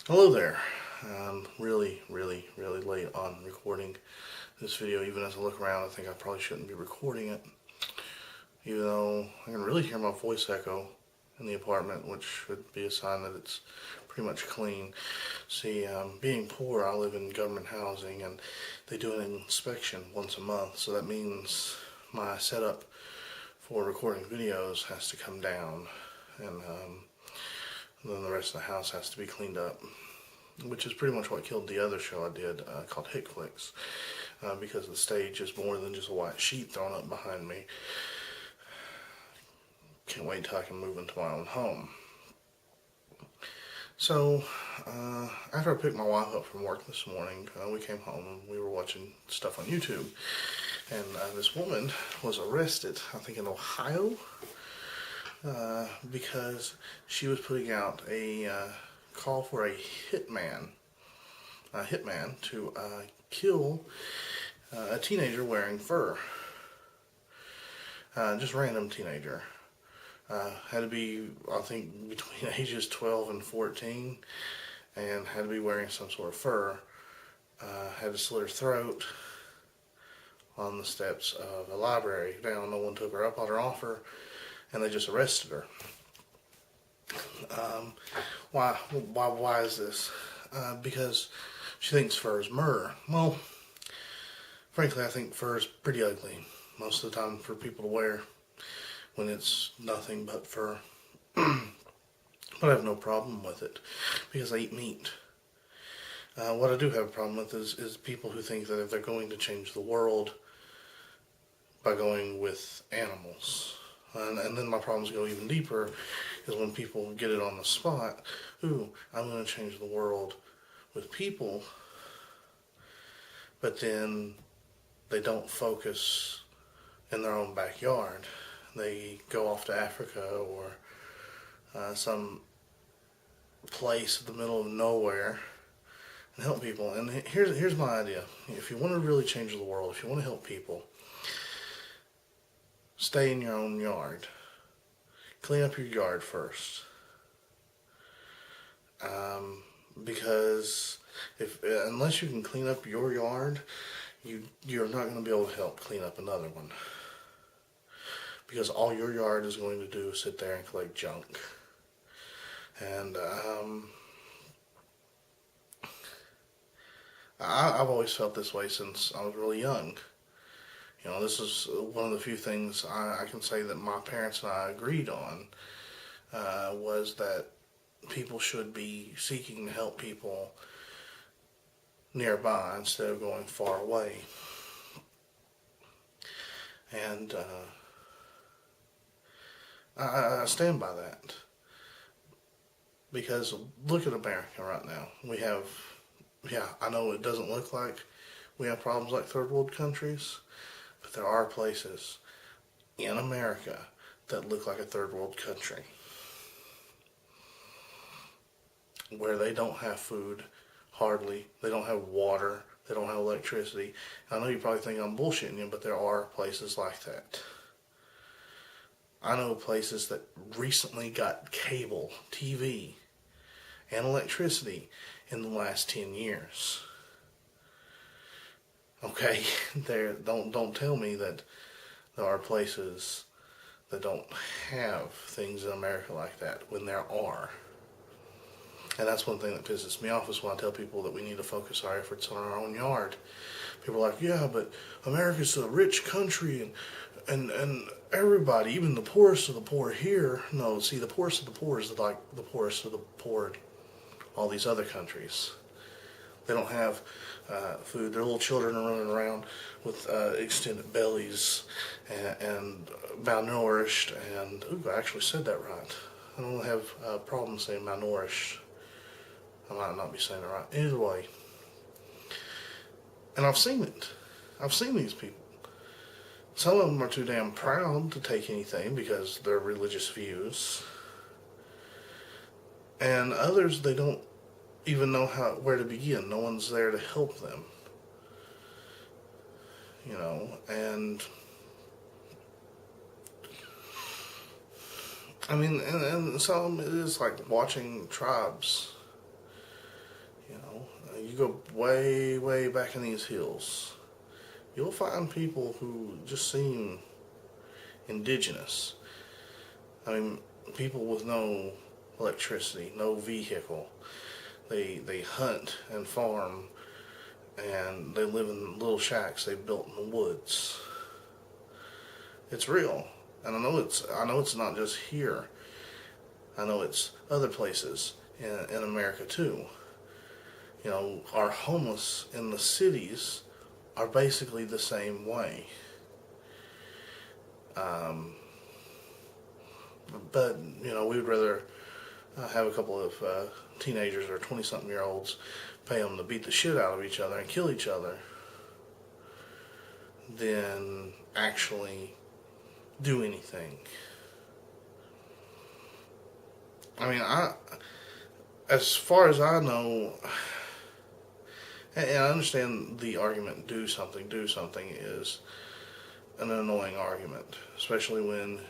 Hello there. I'm really late on recording this video. Even as I look around, I think I probably shouldn't be recording it. Even though I can really hear my voice echo in the apartment, which should be a sign that it's pretty much clean. See, being poor, I live in government housing, and they do an inspection once a month. So that means my setup for recording videos has to come down, and then the rest of the house has to be cleaned up, which is pretty much what killed the other show I did called Hick Flicks, because the stage is more than just a white sheet thrown up behind me. Can't wait till I can move into my own home. So, after I picked my wife up from work this morning, we came home and we were watching stuff on YouTube. And this woman was arrested, I think in Ohio, because she was putting out a call for a hitman to kill a teenager wearing fur. Just random teenager. Had to be, I think, between ages 12 and 14, and had to be wearing some sort of fur. Had to slit her throat on the steps of a library. Now, no one took her up on her offer, and they just arrested her. Why is this? Because she thinks fur is murder. Well, frankly, I think fur is pretty ugly most of the time for people to wear when it's nothing but fur. But I have no problem with it because I eat meat. What I do have a problem with is people who think that if they're going to change the world by going with animals. And then my problems go even deeper is when people get it on the spot. Ooh, I'm going to change the world with people, but then they don't focus in their own backyard. They go off to Africa or some place in the middle of nowhere and help people. And here's my idea. If you want to really change the world, if you want to help people, stay in your own yard. Clean up your yard first. Because unless you can clean up your yard, you're not going to be able to help clean up another one. Because all your yard is going to do is sit there and collect junk. And I've always felt this way since I was really young. You know, this is one of the few things I can say that my parents and I agreed on, was that people should be seeking to help people nearby instead of going far away. And I stand by that. Because look at America right now. We have, I know it doesn't look like we have problems like third world countries, but there are places in America that look like a third world country where they don't have food, hardly. They don't have water. They don't have electricity. I know you probably think I'm bullshitting you, but there are places like that. I know places that recently got cable, TV, and electricity in the last 10 years. Okay, don't tell me that there are places that don't have things in America like that when there are. And that's one thing that pisses me off is when I tell people that we need to focus our efforts on our own yard. People are like, yeah, but America's a rich country and everybody, even the poorest of the poor here. No, see, the poorest of the poor is like the poorest of the poor in all these other countries. They don't have food. Their little children are running around with extended bellies and malnourished. And, ooh, I actually said that right. I don't have a problem saying malnourished. I might not be saying it right. Either way. And I've seen it. I've seen these people. Some of them are too damn proud to take anything because of their religious views. And others, they don't even know where to begin. No one's there to help them. You know, and I mean, and some it is like watching tribes You know, you go way, way back in these hills, you'll find people who just seem indigenous. I mean, people with no electricity, no vehicle. They hunt and farm, and they live in little shacks they built in the woods. It's real, and I know it's not just here. I know it's other places in America too. You know, our homeless in the cities are basically the same way. Um, but you know, we would rather have a couple of teenagers or 20-something-year-olds pay them to beat the shit out of each other and kill each other than actually do anything. I mean, as far as I know, and I understand the argument, do something is an annoying argument, especially when,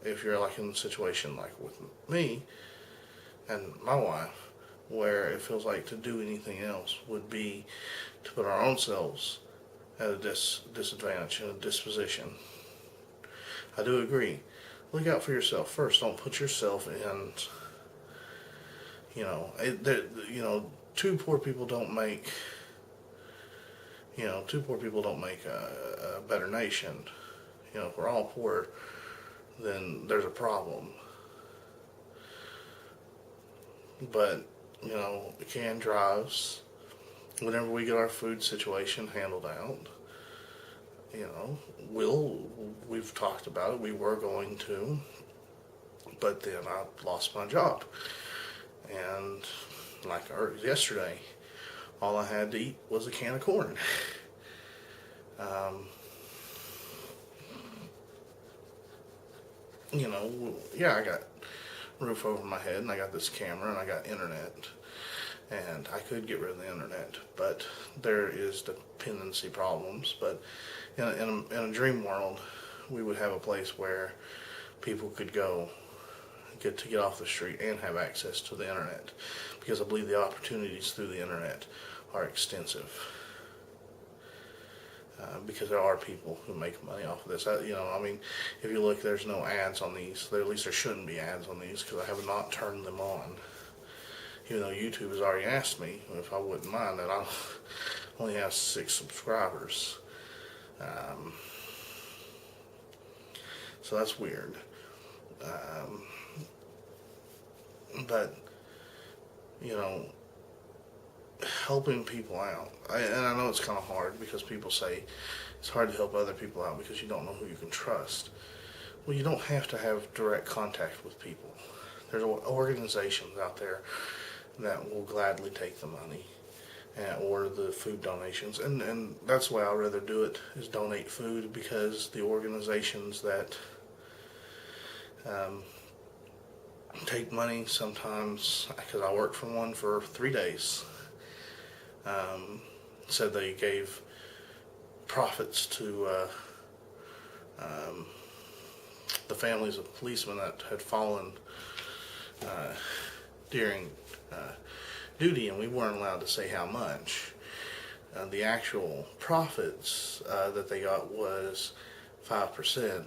if you're like in a situation like with me and my wife, where it feels like to do anything else would be to put our own selves at a disadvantage and a disposition. I do agree. Look out for yourself first. Don't put yourself in, you know, two poor people don't make, a better nation. You know, if we're all poor, then there's a problem. But, you know, can drives, whenever we get our food situation handled out, you know, we've talked about it, we were going to, but then I lost my job. And like yesterday, all I had to eat was a can of corn. You know, yeah, I got a roof over my head, and I got this camera, and I got internet, and I could get rid of the internet, but there is dependency problems. But in a dream world, we would have a place where people could go to get off the street and have access to the internet, because I believe the opportunities through the internet are extensive. Because there are people who make money off of this. You know, I mean, if you look, there's no ads on these. At least there shouldn't be ads on these, because I have not turned them on. Even though YouTube has already asked me if I wouldn't mind that. I only have 6 subscribers. So that's weird. But, you know, helping people out. And I know it's kind of hard, because people say it's hard to help other people out because you don't know who you can trust. Well, you don't have to have direct contact with people. There's organizations out there that will gladly take the money or the food donations. And that's the way I'd rather do it, is donate food, because the organizations that take money sometimes, because I worked for one for 3 days, said they gave profits to the families of policemen that had fallen during duty, and we weren't allowed to say how much. The actual profits that they got was 5%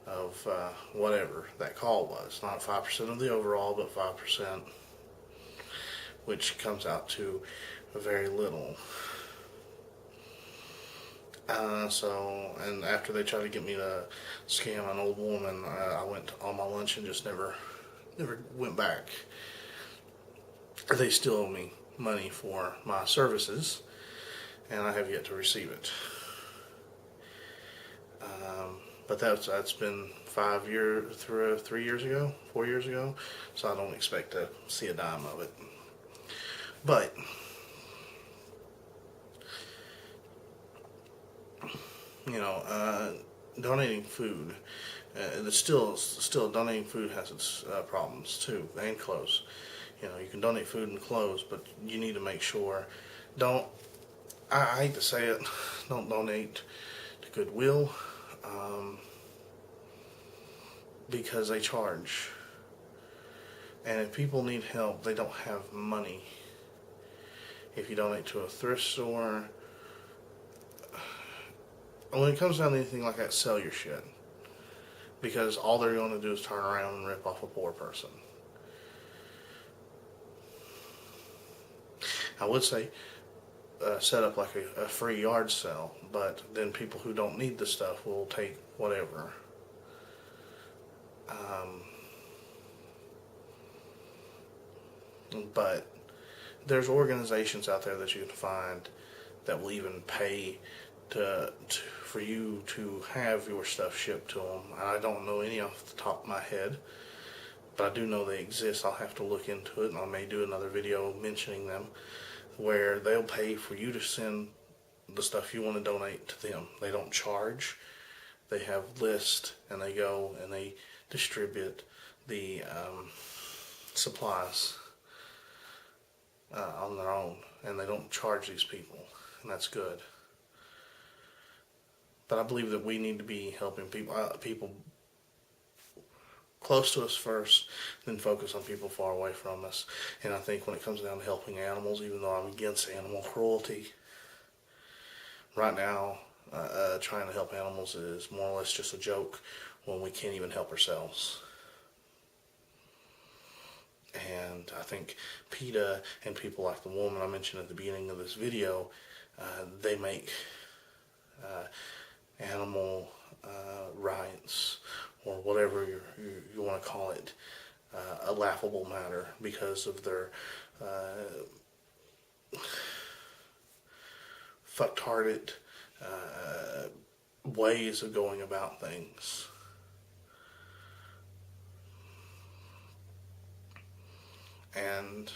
of whatever that call was. Not 5% of the overall, but 5%, which comes out to very little. And after they tried to get me to scam an old woman, I went on my lunch and just never went back. They still owe me money for my services, and I have yet to receive it. But that's been 3 years ago, 4 years ago, so I don't expect to see a dime of it. But you know, donating food, it's still donating food has its problems too, and clothes. You know, you can donate food and clothes, but you need to make sure, I hate to say it, don't donate to Goodwill, because they charge. And if people need help, they don't have money. if you donate to a thrift store, when it comes down to anything like that, sell your shit. Because all they're going to do is turn around and rip off a poor person. I would say set up like a free yard sale, but then people who don't need the stuff will take whatever. But there's organizations out there that you can find that will even pay for you to have your stuff shipped to them. I don't know any off the top of my head, but I do know they exist. I'll have to look into it, and I may do another video mentioning them, where they'll pay for you to send the stuff you want to donate to them. They don't charge. They have lists, and they go and they distribute the supplies on their own, and they don't charge these people, and that's good. But I believe that we need to be helping people close to us first, then focus on people far away from us. And I think when it comes down to helping animals, even though I'm against animal cruelty, right now trying to help animals is more or less just a joke when we can't even help ourselves. And I think PETA and people like the woman I mentioned at the beginning of this video, they make animal rights, or whatever you want to call it, a laughable matter because of their fucktarded ways of going about things. And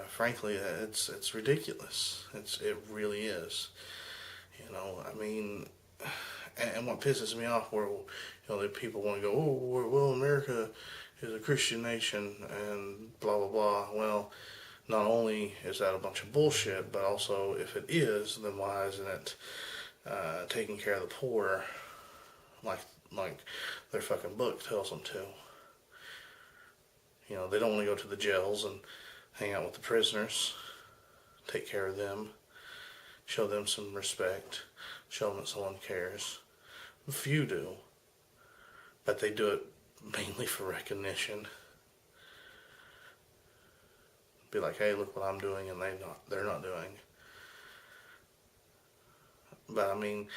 frankly, it's ridiculous. It really is. You know, I mean, and what pisses me off, where that people want to go, oh, well, America is a Christian nation and blah blah blah. Well, not only is that a bunch of bullshit, but also if it is, then why isn't it taking care of the poor like their fucking book tells them to? You know, they don't want to go to the jails and hang out with the prisoners, take care of them, show them some respect, show them that someone cares. Few do, but they do it mainly for recognition. Be like, hey, look what I'm doing, and they're not doing. But I mean,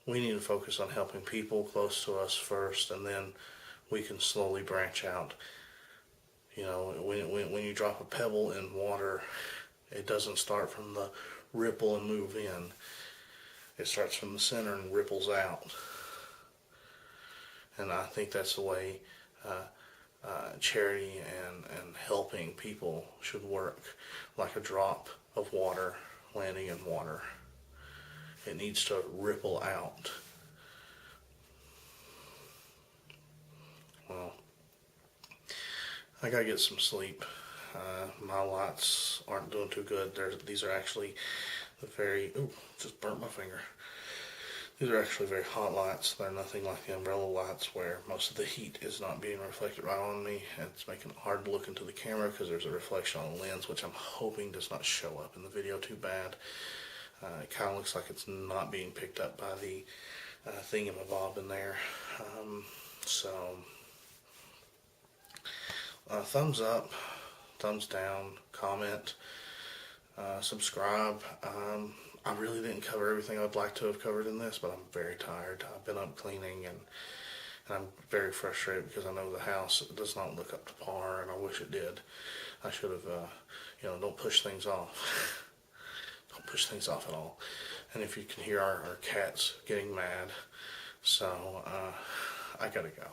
we need to focus on helping people close to us first, and then we can slowly branch out. You know, when you drop a pebble in water, it doesn't start from the ripple and move in. It starts from the center and ripples out. And I think that's the way charity and helping people should work, like a drop of water landing in water. It needs to ripple out. Well, I gotta get some sleep. My lights aren't doing too good. These are actually just burnt my finger. These are actually very hot lights. They're nothing like the umbrella lights where most of the heat is not being reflected right on me. It's making it hard to look into the camera because there's a reflection on the lens, which I'm hoping does not show up in the video too bad. It kind of looks like it's not being picked up by the thingamabob in there. Thumbs up, thumbs down, comment, subscribe. I really didn't cover everything I'd like to have covered in this, but I'm very tired. I've been up cleaning, and I'm very frustrated because I know the house does not look up to par, and I wish it did. I should have, don't push things off. Don't push things off at all. And if you can hear our cats getting mad, so I gotta go.